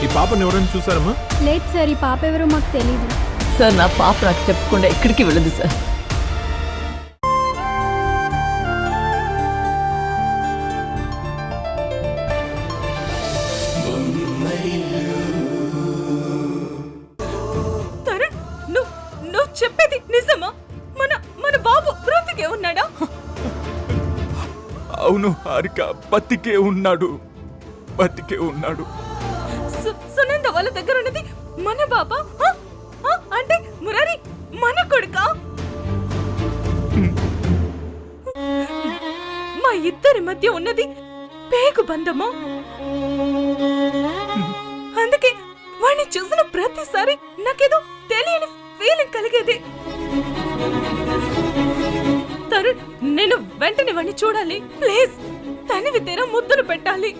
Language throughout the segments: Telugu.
ఈ పాపను ఎవరైనా చూసారమ్మా? లేదు సార్, ఈ పాప ఎవరో మాకు తెలీదు సార్. నా పాప నాకు చెప్పకుండా ఎక్కడికి వెళ్ళదు సార్. నువ్వు చెప్పేది నిజమా? మన మన బాబు బ్రతికే ఉన్నాడా? అవును హారిక, బతికే ఉన్నాడు. సునంద వాళ్ళ దగ్గర ఉన్నది మన బాబా అంటే మురారి మన కొడుకా? మా ఇద్దరి మధ్య ఉన్నది పేగు బంధమా? అందుకే వాడిని చూసిన ప్రతిసారి నాకేదో తెలియని ఫీలింగ్ కలిగేది. తరుణ్, నేను వెంటనే వాడిని చూడాలి ప్లీజ్. తనివి తీరా ముద్దులు పెట్టాలి.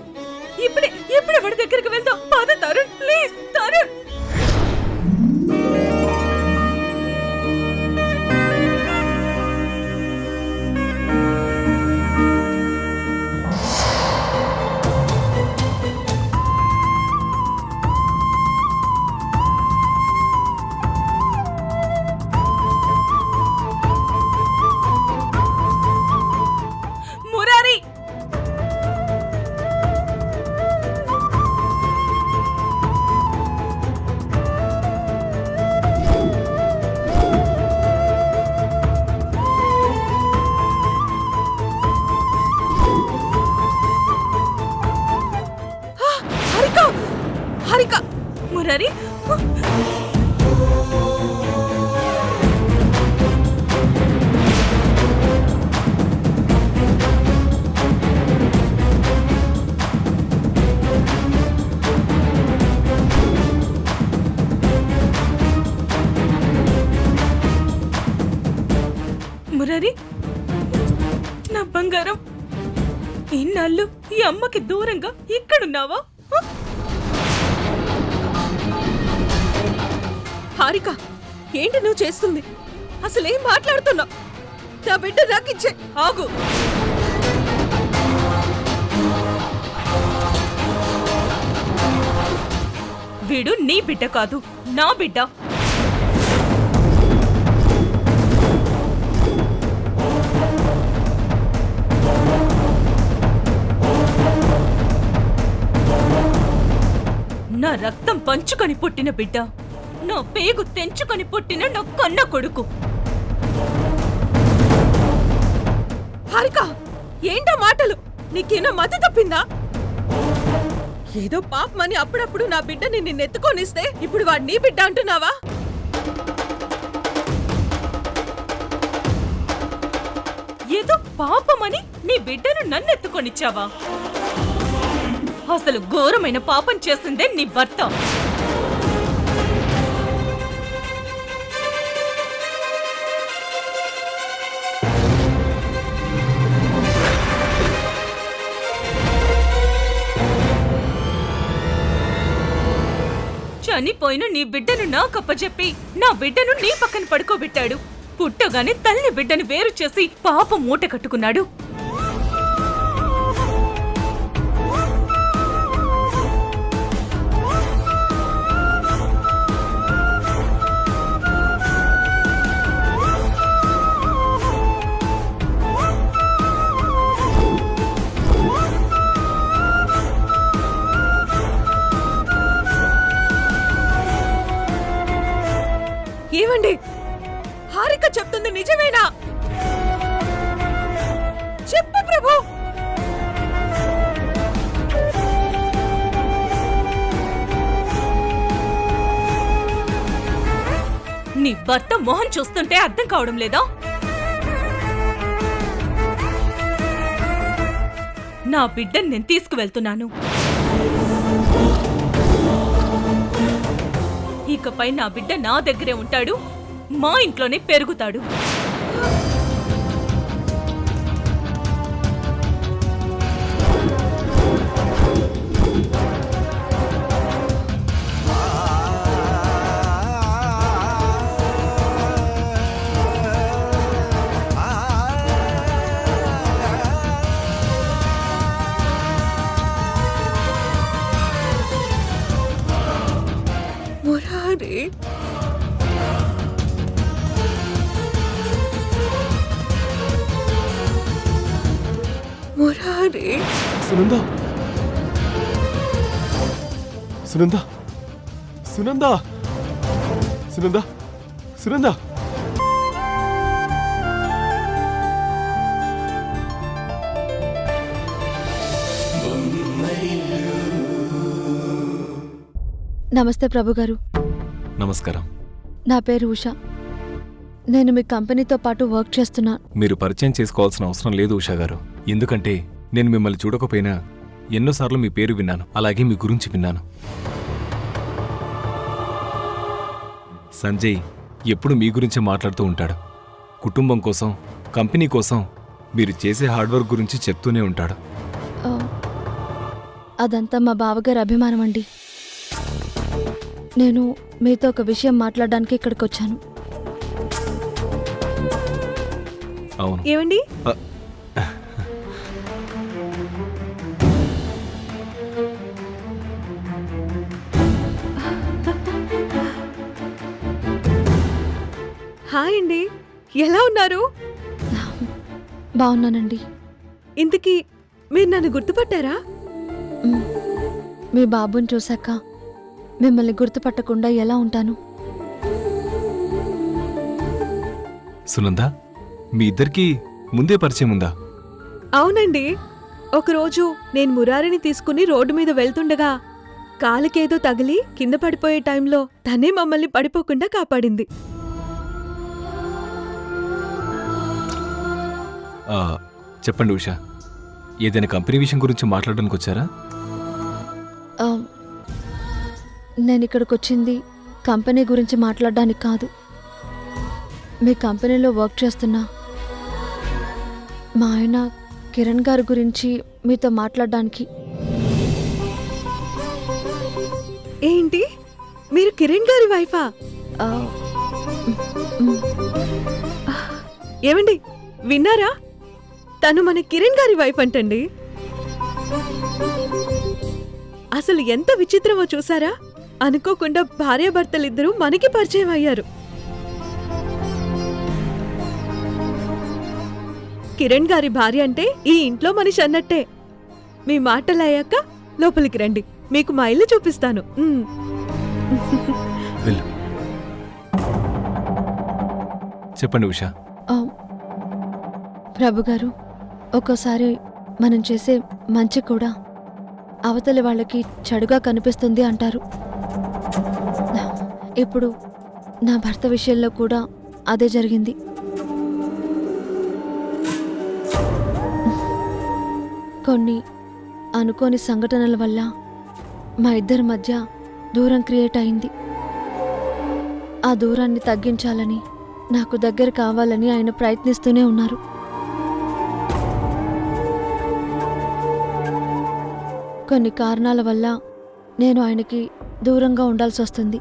ఇప్పుడే వాడి దగ్గరికి వెళ్దాం. పద తరుణ్, ప్లీజ్ తరుణ్. మురారి, హారిక, మురారి. మురారి, నా బంగారం, ఇన్నాళ్ళు ఈ అమ్మకి దూరంగా ఇక్కడున్నావా? హారిక, ఏంటి నువ్వు చేస్తుంది? అసలేం మాట్లాడుతున్నావు? నా బిడ్డ నాకిచ్చే. ఆగు. వీడు నీ బిడ్డ కాదు, నా బిడ్డ. నా రక్తం పంచుకొని పుట్టిన బిడ్డ, నా పేగు తెంచుకొని పుట్టిన నా కన్న కొడుకు. హారిక, ఏంటో మాటలు? నీకేనా మతి తప్పిందా? ఏదో పాపమని అప్పుడప్పుడు నా బిడ్డని నిన్నెత్తుకొనిస్తే ఇప్పుడు వాడు నీ బిడ్డ అంటున్నావా? ఏదో పాపమని నీ బిడ్డను నన్నెత్తుకొనిచ్చావా? అసలు ఘోరమైన పాపం చేసిందే నీ భర్త. చనిపోయిన నీ బిడ్డను నాకప్పచెప్పి నా బిడ్డను నీ పక్కన పడుకోబెట్టాడు. పుట్టగానే తల్లి బిడ్డను వేరు చేసి పాపం మూట కట్టుకున్నాడు. ఏమండి, హారిక చెప్తుంది నిజమేనా? చెప్పు ప్రభు. నీ భర్త మొహం చూస్తుంటే అర్థం కావడం లేదా? నా బిడ్డని నేను తీసుకువెళ్తున్నాను. ఇకపై నా బిడ్డ నా దగ్గరే ఉంటాడు, మా ఇంట్లోనే పెరుగుతాడు. మురారి సునంద సునంద సునంద సునంద సునంద నమస్తే ప్రభు గారు. నమస్కారం. నా పేరు ఉషా. నేను మీ కంపెనీతో పాటు వర్క్ చేస్తున్నా. మీరు పరిచయం చేసుకోవాల్సిన అవసరం లేదు ఉషా గారు. ఎందుకంటే నేను మిమ్మల్ని చూడకపోయినా ఎన్నోసార్లు మీ పేరు విన్నాను, అలాగే మీ గురించి విన్నాను. సంజయ్ ఎప్పుడు మీ గురించి మాట్లాడుతూ ఉంటాడు. కుటుంబం కోసం, కంపెనీ కోసం మీరు చేసే హార్డ్వర్క్ గురించి చెప్తూనే ఉంటాడు. ఆ, అదంతా మా బావగారి అభిమానం అండి. నేను మీతో ఒక విషయం మాట్లాడడానికి ఇక్కడికి వచ్చాను. అవును. ఏమండి? హాయ్ అండి, ఎలా ఉన్నారు? బాగున్నానండి. ఇంతకీ మీరు నన్ను గుర్తుపట్టారా? మ్, మీ బాబుని చూశాక మిమ్మల్ని గుర్తుపట్టకుండా ఎలా ఉంటాను? సునంద, మీ ఇద్దరికీ ముందే పరిచయం ఉందా? అవునండి. ఒకరోజు నేను మురారిని తీసుకుని రోడ్డు మీద వెళ్తుండగా కాలికేదో తగిలి కింద పడిపోయే టైంలో తనే మమ్మల్ని పడిపోకుండా కాపాడింది. చెప్పండి ఉషా, ఏదైనా కంపెనీ విషయం గురించి మాట్లాడడానికి వచ్చారా? ఆ, నేను ఇక్కడికి వచ్చింది కంపెనీ గురించి మాట్లాడడానికి కాదు. మీ కంపెనీలో వర్క్ చేస్తున్నా మా ఆయన కిరణ్ గారి గురించి మీతో మాట్లాడడానికి. ఏంటి, మీరు కిరణ్ గారి వైఫా? ఆ, మ్, ఏమండి, విన్నారా? తను మన కిరణ్ గారి వైఫ్ అంటండి. అసలు ఎంత విచిత్రమో చూసారా? అనుకోకుండా భార్యాభర్తలిద్దరూ మనకి పరిచయం అయ్యారు. కిరణ్ గారి భార్య అంటే ఈ ఇంట్లో మనిషి అన్నట్టే. మీ మాటలయ్యాక లోపలికి రండి, మీకు మా ఇల్లు చూపిస్తాను. వెళ్ళు. చెప్పండి ఉషా. ఆ, ప్రభు గారు, ఒక్కోసారి మనం చేసే మంచి కూడా అవతలి వాళ్ళకి చెడుగా కనిపిస్తుంది అంటారు. ఇప్పుడు నా భర్త విషయంలో కూడా అదే జరిగింది. కొన్ని అనుకోని సంఘటనల వల్ల మా ఇద్దరి మధ్య దూరం క్రియేట్ అయింది. ఆ దూరాన్ని తగ్గించాలని, నాకు దగ్గర కావాలని ఆయన ప్రయత్నిస్తూనే ఉన్నారు. కొన్ని కారణాల వల్ల నేను ఆయనకి దూరంగా ఉండాల్సి వస్తుంది.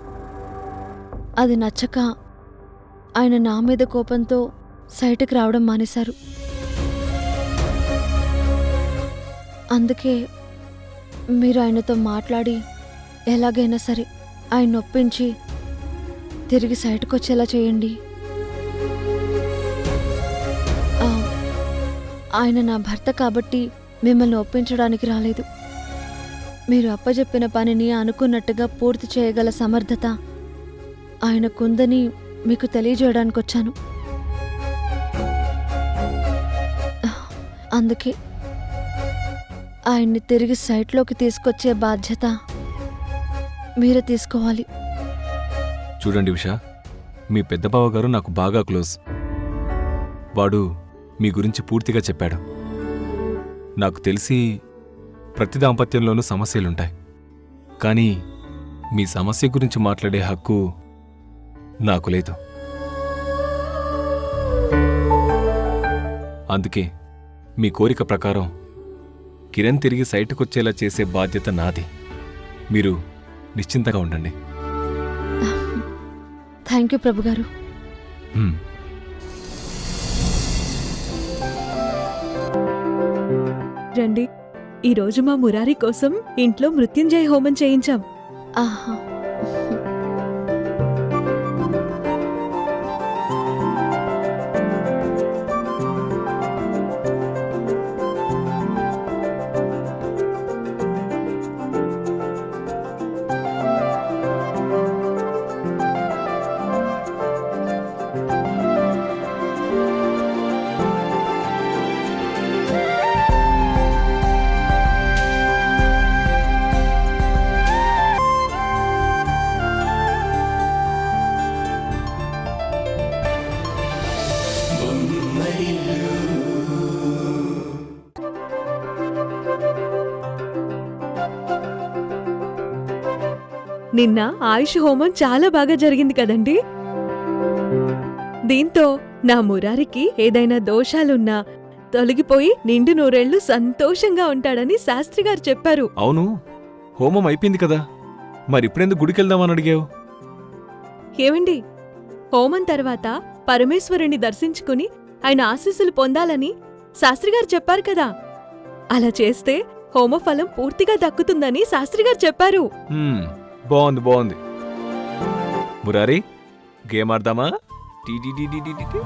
అది నచ్చక ఆయన నా మీద కోపంతో సైట్కి రావడం మానేశారు. అందుకే మీరు ఆయనతో మాట్లాడి ఎలాగైనా సరే ఆయన ఒప్పించి తిరిగి సైట్కి వచ్చేలా చేయండి. ఆయన నా భర్త కాబట్టి మిమ్మల్ని ఒప్పించడానికి రాలేదు. మీరు అప్పజెప్పిన పనిని అనుకున్నట్టుగా పూర్తి చేయగల సమర్థత ఆయనకుందని మీకు తెలియజేయడానికి వచ్చాను. అందుకే ఆయన్ని తిరిగి సైట్లోకి తీసుకొచ్చే బాధ్యత మీరే తీసుకోవాలి. చూడండి ఉషా, మీ పెద్ద బావ గారు నాకు బాగా క్లోజ్. వాడు మీ గురించి పూర్తిగా చెప్పాడు. నాకు తెలిసి ప్రతి దాంపత్యంలోనూ సమస్యలుంటాయి, కానీ మీ సమస్య గురించి మాట్లాడే హక్కు నాకు లేదు. అందుకే మీ కోరిక ప్రకారం కిరణ్ తిరిగి సైట్కొచ్చేలా చేసే బాధ్యత నాది. మీరు నిశ్చింతగా ఉండండి. థ్యాంక్ యూ ప్రభు గారు. రండి, ఈరోజు మా మురారి కోసం ఇంట్లో మృత్యుంజయ హోమం చేయించాం. ఆహా, నిన్న ఆయుష్ హోమం చాలా బాగా జరిగింది కదండి. దీంతో నా మురారికి ఏదైనా దోషాలున్నా తొలగిపోయి నిండు నూరేళ్లు సంతోషంగా ఉంటాడని శాస్త్రి గారు చెప్పారు. అవును, హోమం అయిపోయింది కదా, మరిప్పుడెందుకు గుడికెళ్దామని అడిగావు? ఏమండి, హోమం తర్వాత పరమేశ్వరుణ్ణి దర్శించుకుని ఆయన ఆశీస్సులు పొందాలని శాస్త్రిగారు చెప్పారు కదా. అలా చేస్తే హోమఫలం పూర్తిగా దక్కుతుందని శాస్త్రిగారు చెప్పారు. బాగుంది బాగుంది. మురారి, గేమ్ ఆడదామా? టీటీటీటీటీటీ.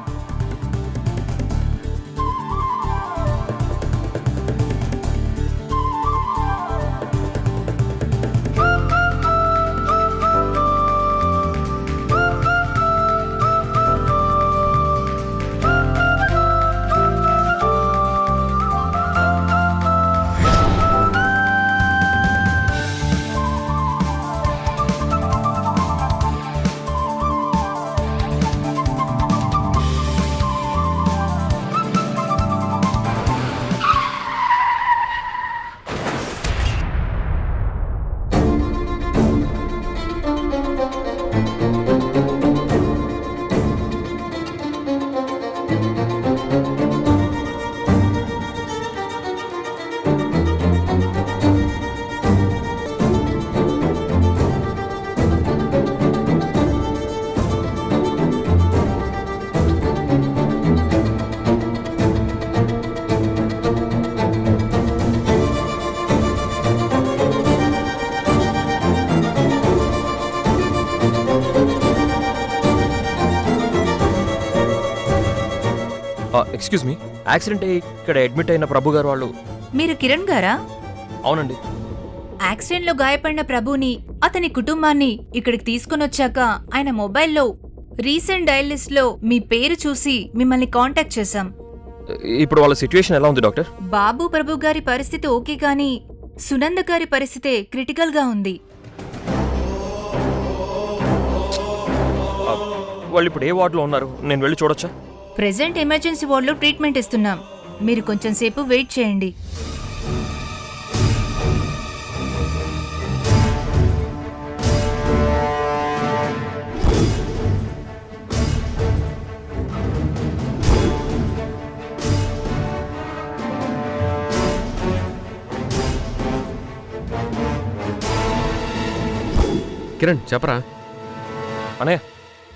ఎక్స్క్యూజ్ మీ, యాక్సిడెంట్ అయ్యి ఇక్కడ అడ్మిట్ అయిన ప్రభు గారు వాళ్ళు. మీరు కిరణ్ గారా? అవునండి. యాక్సిడెంట్లో గాయపడిన ప్రభుని, అతని కుటుంబాన్ని ఇక్కడికి తీసుకునొచ్చాక ఆయన మొబైల్లో రీసెంట్ డయల్ లిస్ట్లో మీ పేరు చూసి మిమ్మల్ని కాంటాక్ట్ చేశాం. ఇప్పుడు వాళ్ళ సిచ్యువేషన్ ఎలా ఉంది డాక్టర్? బాబు ప్రభు గారి పరిస్థితి ఓకే కానీ సునంద గారి పరిస్థితే క్రిటికల్గా ఉంది. వాళ్ళు ఇప్పుడు ఏ వార్డులో ఉన్నారు? నేను వెళ్ళి చూడొచ్చా? ప్రెజెంట్ ఎమర్జెన్సీ వార్డులో ట్రీట్మెంట్ ఇస్తున్నాం. మీరు కొంచెం సేపు వెయిట్ చేయండి. కిరణ్ చెప్పరా. అనే,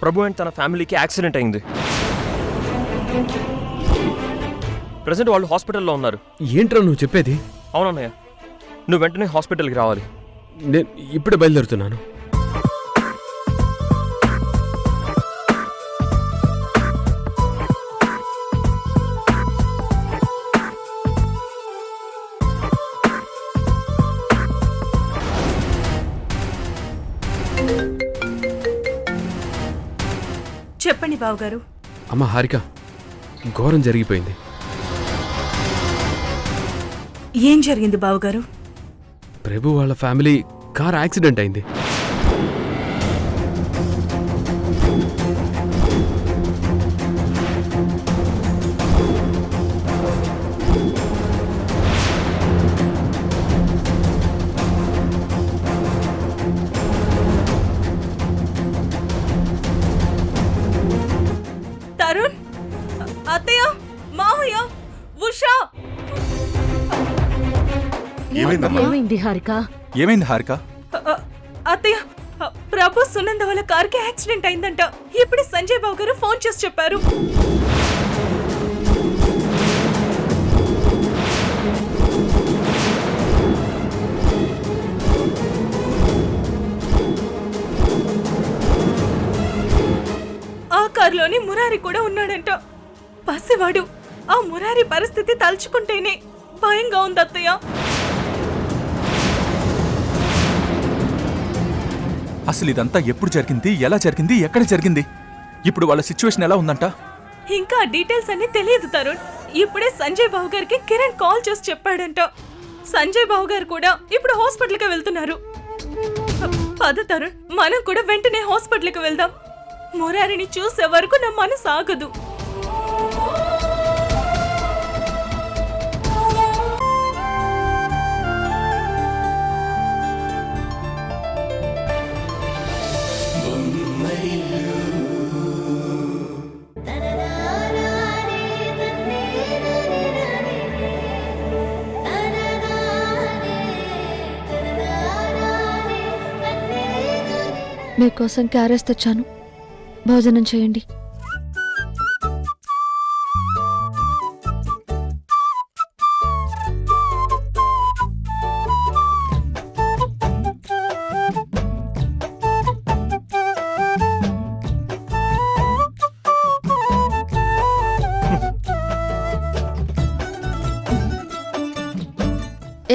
ప్రభు అండ్ తన ఫ్యామిలీకి యాక్సిడెంట్ అయింది. ప్రెసెంట్ వాళ్ళు హాస్పిటల్లో ఉన్నారు. ఏంట్రా నువ్వు చెప్పేది? అవునన్నయ్య, నువ్వు వెంటనే హాస్పిటల్కి రావాలి. నేను ఇప్పుడే బయలుదేరుతున్నాను. చెప్పండి బావగారు. అమ్మ హారిక, ఘోరం జరిగిపోయింది. ఏం జరిగింది బావగారు? ప్రభు వాళ్ళ ఫ్యామిలీ కార్ యాక్సిడెంట్ అయింది. తరుణ్, అత్తయ్య, మావయ్య, ఉషా. ఏమైంది హారిక? ఏమైంది హారిక? అత్తయ్య, ప్రభు సునంద వాళ్ళ కార్కి యాక్సిడెంట్ అయిందంట. ఇప్పుడే సంజయ్ బాబు గారు ఫోన్ చేసి చెప్పారు. ఆ కారులోని మురారి కూడా ఉన్నాడంట. పసివాడు. ఆ మురారి పరిస్థితి తలుచుకుంటేనే భయంగా ఉంది అత్తయ్య. అసలు ఇదంతా ఎప్పుడు జరిగింది, ఎలా జరిగింది, ఎక్కడ జరిగింది? ఇప్పుడు వాళ్ళ సిచ్యువేషన్ ఎలా ఉందంట? ఇంకా డీటెయిల్స్ అన్ని తెలియదు తరుణ్. ఇప్పుడే సంజయ్ బాబు గారికి కిరణ్ కాల్ చేసి చెప్పాడంట. సంజయ్ బాబు గారు కూడా ఇప్పుడు హాస్పిటల్కి వెళ్తున్నారు. పద తరుణ్, మనం కూడా వెంటనే హాస్పిటల్కి వెళ్దాం. మురారిని చూసే వరకు నా మనసు ఆగదు. మీకోసం క్యారేజ్ తెచ్చాను, భోజనం చేయండి.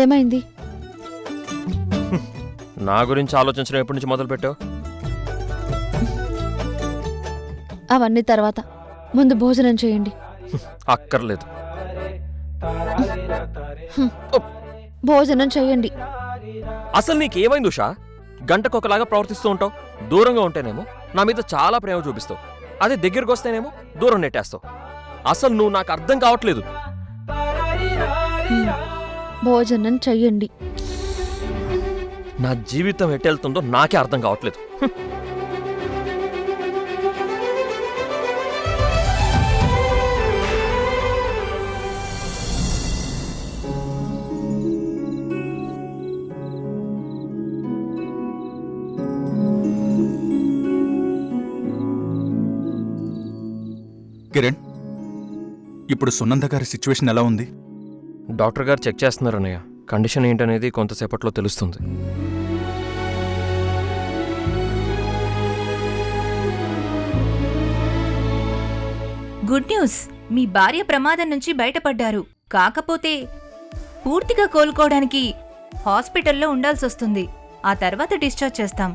ఏమైంది? నా గురించి ఆలోచించడం ఎప్పటి నుంచి మొదలు పెట్టావు? అవన్నీ తర్వాత, ముందు భోజనం చేయండి. అక్కర్లేదు. భోజనం చేయండి. అసలు నీకేమైంది ఉషా? గంటకొకలాగా ప్రవర్తిస్తూ ఉంటావు. దూరంగా ఉంటేనేమో నా మీద చాలా ప్రేమ చూపిస్తావు, అదే దగ్గరికి వస్తేనేమో దూరం నెట్టేస్తావు. అసలు నువ్వు నాకు అర్థం కావట్లేదు. భోజనం చెయ్యండి. నా జీవితం ఎట్టెళ్తుందో నాకే అర్థం కావట్లేదు. కిరణ్, ఇప్పుడు సునంద గారి సిచ్యువేషన్ ఎలా ఉంది? డాక్టర్ గారు చెక్ చేస్తున్నారు అన్నయ్య. కండిషన్ ఏంటనేది కొంతసేపట్లో తెలుస్తుంది. గుడ్ న్యూస్, మీ భార్య ప్రమాదం నుంచి బయటపడ్డారు. కాకపోతే పూర్తిగా కోలుకోవడానికి హాస్పిటల్లో ఉండాల్సొస్తుంది. ఆ తర్వాత డిశ్చార్జ్ చేస్తాం.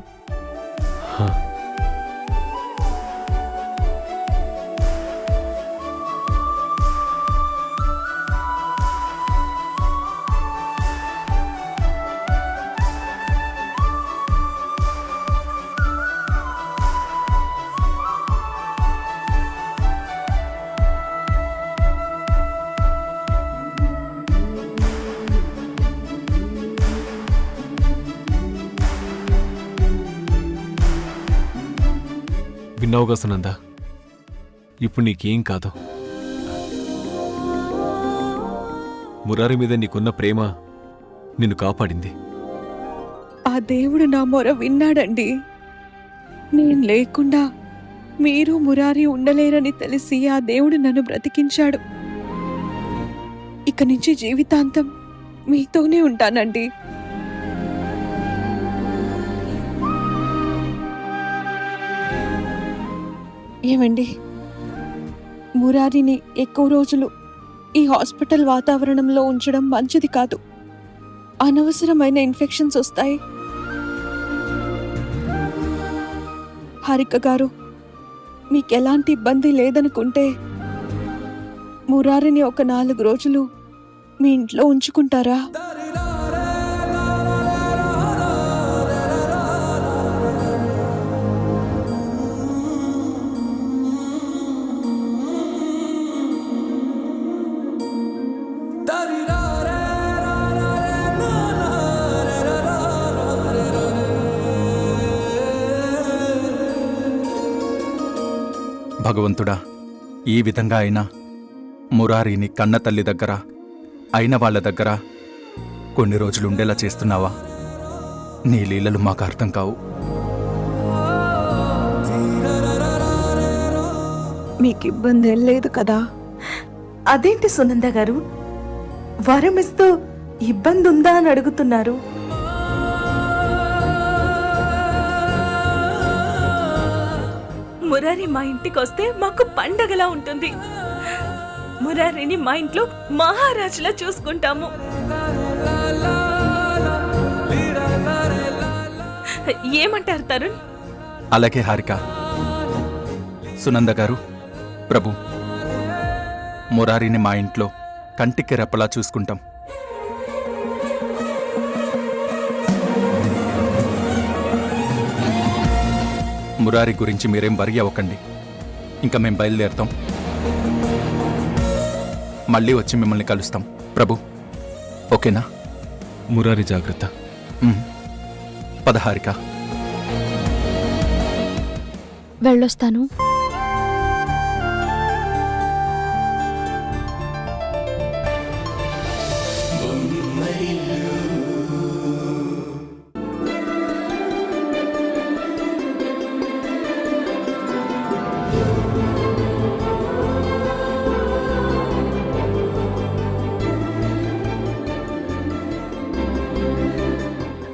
విన్నావుగా సునంద, ఇప్పుడు నీకేం కాదు. మురారి మీద నీకున్న ప్రేమ నిన్ను కాపాడింది. ఆ దేవుడు నా మొర విన్నాడండి. నేను లేకుండా మీరు మురారి ఉండలేరని తెలిసి ఆ దేవుడు నన్ను బ్రతికించాడు. ఇక నుంచి జీవితాంతం మీతోనే ఉంటానండి. ఏమండి, మురారిని ఎక్కువ రోజులు ఈ హాస్పిటల్ వాతావరణంలో ఉంచడం మంచిది కాదు. అనవసరమైన ఇన్ఫెక్షన్స్ వస్తాయి. హారిక గారు, మీకెలాంటి ఇబ్బంది లేదనుకుంటే మురారిని ఒక 4 రోజులు మీ ఇంట్లో ఉంచుకుంటారా? భగవంతుడా, ఈ విధంగా అయినా మురారిని కన్న తల్లి దగ్గర, అయిన వాళ్ళ దగ్గర కొన్ని రోజులు ఉండేలా చేస్తున్నావా? నీ లీలలు మాకు అర్థం కావు. మీకు ఇబ్బంది ఏం లేదు కదా? అదేంటి సునంద గారు, వరం ఇస్తూ ఇబ్బంది ఉందా అని అడుగుతున్నారు? మురారి మా ఇంటికి వస్తే మాకు పండగలా ఉంటుంది. మురారిని మా ఇంట్లో మహారాజులా చూసుకుంటాము. ఏమంటారు తరుణ్? అలాగే హారిక. సునంద గారు, ప్రభు, మురారిని మా ఇంట్లో కంటికి రెప్పలా చూసుకుంటాం. మురారి గురించి మీరేం వరి అవ్వకండి. ఇంకా మేం బయలుదేరుతాం. మళ్ళీ వచ్చి మిమ్మల్ని కలుస్తాం. ప్రభు, ఓకేనా? మురారి జాగ్రత్త. పద హారిక. వెళ్ళొస్తాను.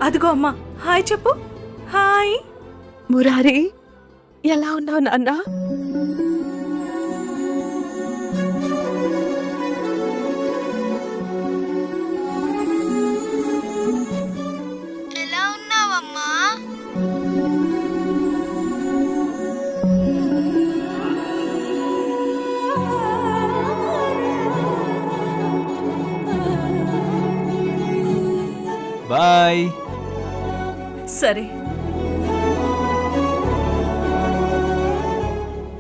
అదిగో అమ్మా, హాయ్ చెప్పు. హాయ్. మురారి ఎలా ఉన్నావు నాన్న? ఎలా ఉన్నావమ్మా? బాయ్. సరే.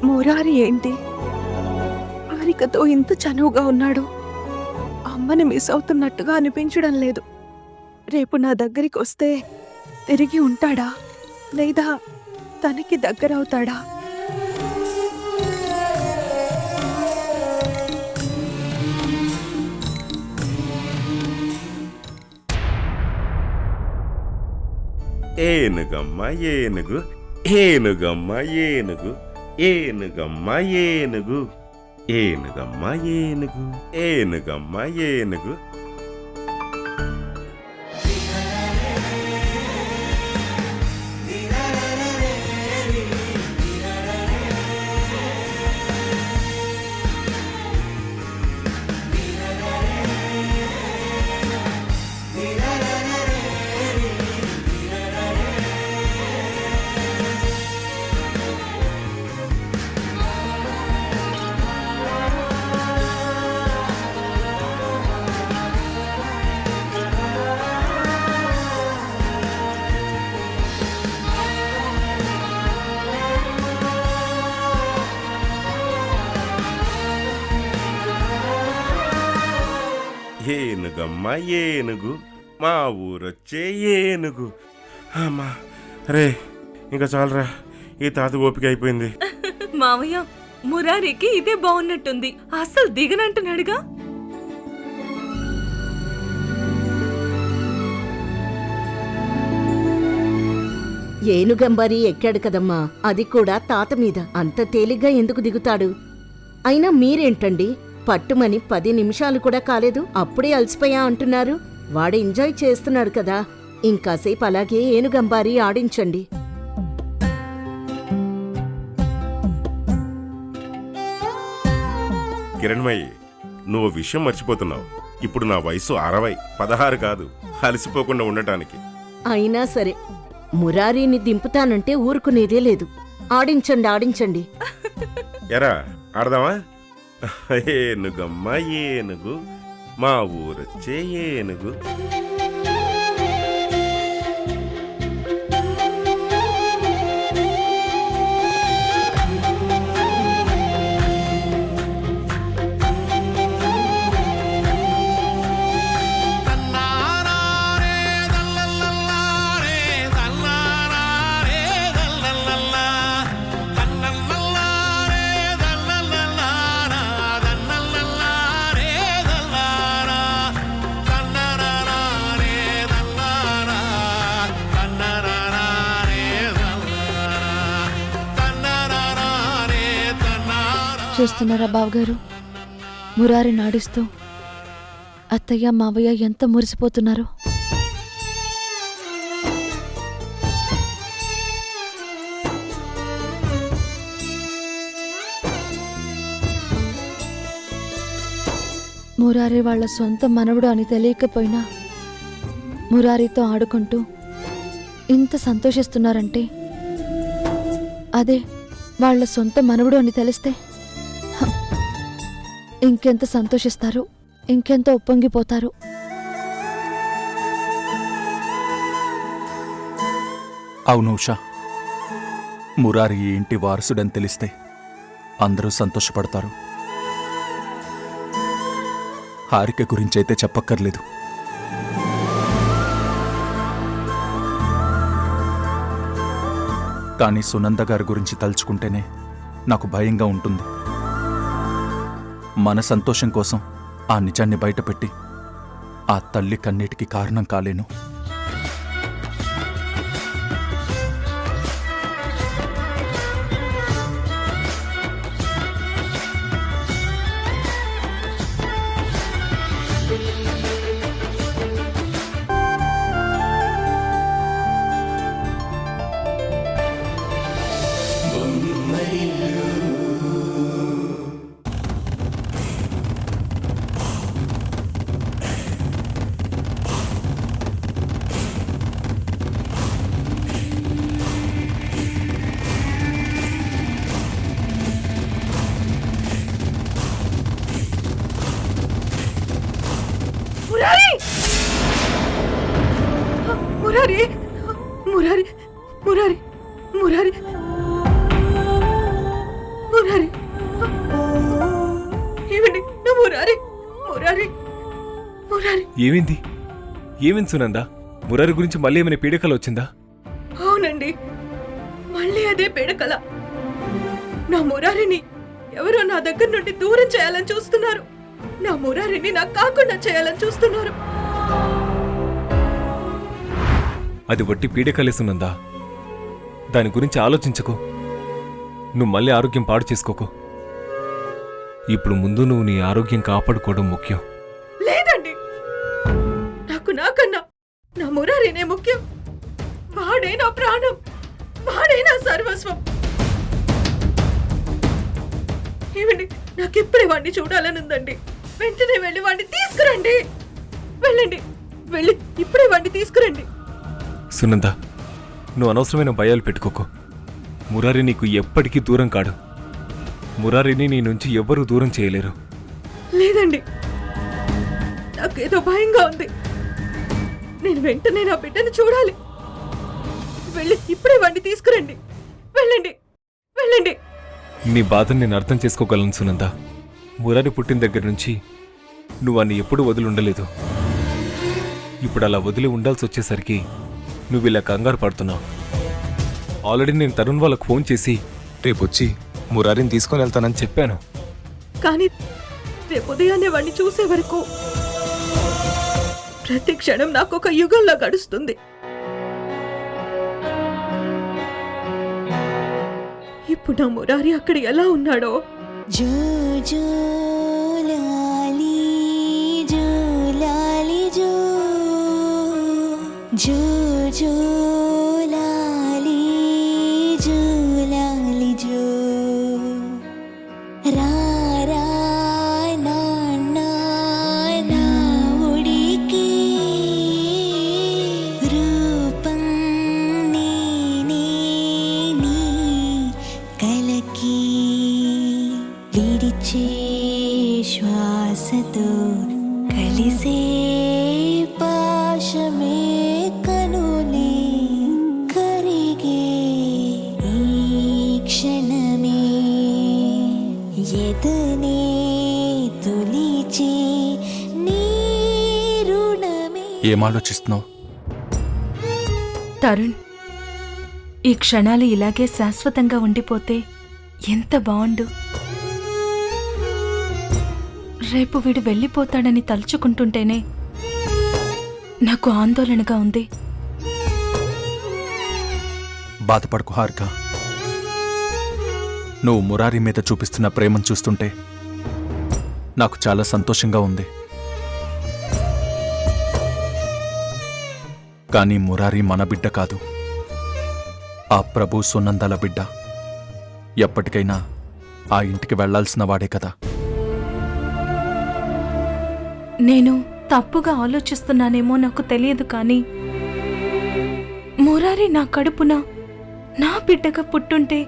మురారి ఏంటి హారికతో ఇంత చనువుగా ఉన్నాడు? అమ్మని మిస్ అవుతున్నట్టుగా అనిపించడం లేదు. రేపు నా దగ్గరికి వస్తే తిరిగి ఉంటాడా లేదా తనకి దగ్గరవుతాడా? ఏనుగమ్మ ఏనుగు, ఏనుగమ్మ ఏనుగు, ఏనుగమ్మ ఏనుగు, ఏనుగమ్మ ఏనుగు, ఏనుగమ్మ ఏనుగు. ఏనుగమ్మ ఏనుగు, మా ఊరొచ్చే ఏనుగు. అమ్మా రే, ఇంకా చాలరా, ఈ తాత ఓపిక అయిపోయింది. మావయ్య, మురారికి ఇదే బాగున్నట్టుంది. అస్సలు దిగనంటున్నాడుగా. ఏనుగంబారి ఎక్కాడు కదమ్మా, అది కూడా తాత మీద. అంత తేలిగ్గా ఎందుకు దిగుతాడు? అయినా మీరేంటండి, పట్టుమని 10 నిమిషాలు కూడా కాలేదు, అప్పుడే అలసిపోయా అంటున్నారు. వాడు ఎంజాయ్ చేస్తున్నాడు కదా, ఇంకాసేపు అలాగే ఏనుగంబారి ఆడించండి. కిరణ్మయ్యి, నువ్వు విషయం మర్చిపోతున్నావు. ఇప్పుడు నా వయసు 60, 16 కాదు, అలసిపోకుండా ఉండటానికి. అయినా సరే, మురారీని దింపుతానంటే ఊరుకునేదే లేదు. ఆడించండి ఆడించండి. ఎరా ఆడదామా? ఏనుగమ్మ ఏనుగు, మా ఊరొచ్చే ఏనుగు. చూస్తున్నారా బావగారు, మురారి నాడిస్తూ అత్తయ్య మావయ్య ఎంత మురిసిపోతున్నారు. మురారి వాళ్ళ సొంత మనవడు అని తెలియకపోయినా మురారితో ఆడుకుంటూ ఇంత సంతోషిస్తున్నారంటే అదే వాళ్ళ సొంత మనవడు అని తెలిస్తే ఇంకెంత సంతోషిస్తారు, ఇంకెంత ఉప్పొంగిపోతారు. అవును ఉషా, మురారి ఈ ఇంటి వారసుడని తెలిస్తే అందరూ సంతోషపడతారు. హారిక గురించైతే చెప్పక్కర్లేదు. కానీ సునంద గారి గురించి తలుచుకుంటేనే నాకు భయంగా ఉంటుంది. మన సంతోషం కోసం ఆ నిజాన్ని బయటపెట్టి ఆ తల్లి కన్నీటికి కారణం కాలేను. మురారి మురారి మురారి మురారి మురారి ఏమిటి నా మురారి మురారి మురారి ఏమైంది ఏమైంది సునంద? మురారి గురించి మళ్ళీ ఏమైనా పీడకలు వచ్చిందా? అవునండి, మళ్ళీ అదే పీడకల. నా మురారిని ఎవరో నా దగ్గర నుండి దూరం చేయాలని చూస్తున్నారు. నా మురారిని నాకు కాకుండా చేయాలని చూస్తున్నారు. అది వట్టి పీడకలే సునందా. దాని గురించి ఆలోచించకు. నువ్వు మళ్ళీ ఆరోగ్యం పాడు చేసుకోకు. ఇప్పుడు ముందు నువ్వు నీ ఆరోగ్యం కాపాడుకోవడం ముఖ్యం. లేదండి, నాకు నాకన్నా నా మురారినే ముఖ్యం. వాడే నా ప్రాణం, వాడే నా సర్వస్వం. ఏమండి, నాకిప్పుడే వాడిని చూడాలనుందండి. వెంటనే వెళ్ళి వాడిని తీసుకురండి. వెళ్ళండి, వెళ్ళి ఇప్పుడే వాడిని తీసుకురండి. సునంద, నువ్వు అనవసరమైన భయాలు పెట్టుకోకు. మురారి నీకు ఎప్పటికీ దూరం కాడు. మురారిని నీ నుంచి ఎవ్వరూ దూరం చేయలేరు. లేదండి, నాకేదో భయంగా ఉంది. నేను వెంటనే నా బిడ్డను చూడాలి. వెళ్ళి ఇప్పుడే వాడిని తీసుకురండి. వెళ్ళండి, వెళ్ళండి. నీ బాధను నేను అర్థం చేసుకోగలను సునంద. మురారి పుట్టిన దగ్గర నుంచి నువ్వు అన్ని ఎప్పుడూ వదిలి ఉండలేదు. ఇప్పుడు అలా వదిలి ఉండాల్సి వచ్చేసరికి నువ్వు ఇలా కంగారు పడుతున్నావు. ఆల్రెడీ నేను తరుణ్ వాళ్ళకు ఫోన్ చేసి రేపొచ్చి మురారిని తీసుకొని వెళ్తానని చెప్పాను. కానీ రేపు ఉదయాన్నే వాడిని చూసే వరకు ప్రతి క్షణం నాకు ఒక యుగంలా గడుస్తుంది. ఇప్పుడు నా మురారి అక్కడ ఎలా ఉన్నాడో. జో జో లాలి జో లాలి జో జో జో లాలి జో లాలి జో రా రా నాన్నా నా ఉడికి రూపం నేనే నీ కలకి విడిచే శ్వాసతో కలిసే పాశమే కనులే కరిగే ఈ క్షణమే ఎదనే తొలిచే నీ రుణమే. ఏం ఆలోచిస్తున్నావు? తరుణ్, ఈ క్షణాలు ఇలాగే శాశ్వతంగా ఉండిపోతే ఎంత బావుండు. రేపు వీడు వెళ్ళిపోతాడని తలుచుకుంటుంటేనే నాకు ఆందోళనగా ఉంది. బాధపడకు హారిక. నువ్వు మురారి మీద చూపిస్తున్న ప్రేమను చూస్తుంటే నాకు చాలా సంతోషంగా ఉంది. కానీ మురారి మన బిడ్డ కాదు, ఆ ప్రభు సునందల బిడ్డ. ఎప్పటికైనా ఆ ఇంటికి వెళ్లాల్సిన వాడే కదా. నేను తప్పుగా ఆలోచిస్తున్నానేమో నాకు తెలియదు, కానీ మురారి నా కడుపున నా బిడ్డగా పుట్టుంటే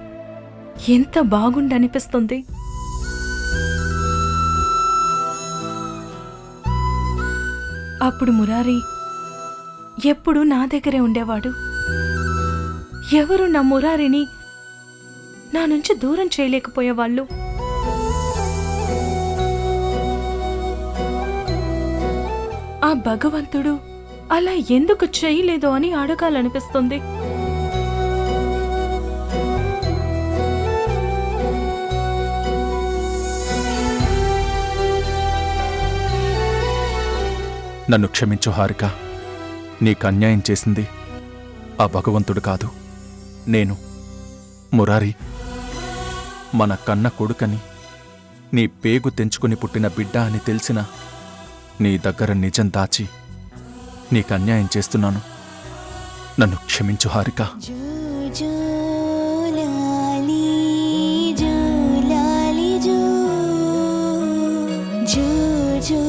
ఎంత బాగుండనిపిస్తుంది. అప్పుడు మురారి ఎప్పుడు నా దగ్గరే ఉండేవాడు. ఎవరు నా మురారిని నా నుంచి దూరం చేయలేకపోయేవాళ్ళు. ఆ భగవంతుడు అలా ఎందుకు చేయలేదో అని అడగాలనిపిస్తుంది. నన్ను క్షమించు హారిక. నీకు అన్యాయం చేసింది ఆ భగవంతుడు కాదు, నేను. మురారి మన కన్న కొడుకని, నీ పేగు తెంచుకుని పుట్టిన బిడ్డ అని తెలిసిన నీ దగ్గర నిజం దాచి నీకు అన్యాయం చేస్తున్నాను. నన్ను క్షమించు హారిక. జో జో లాలి జో లాలి జో జో జో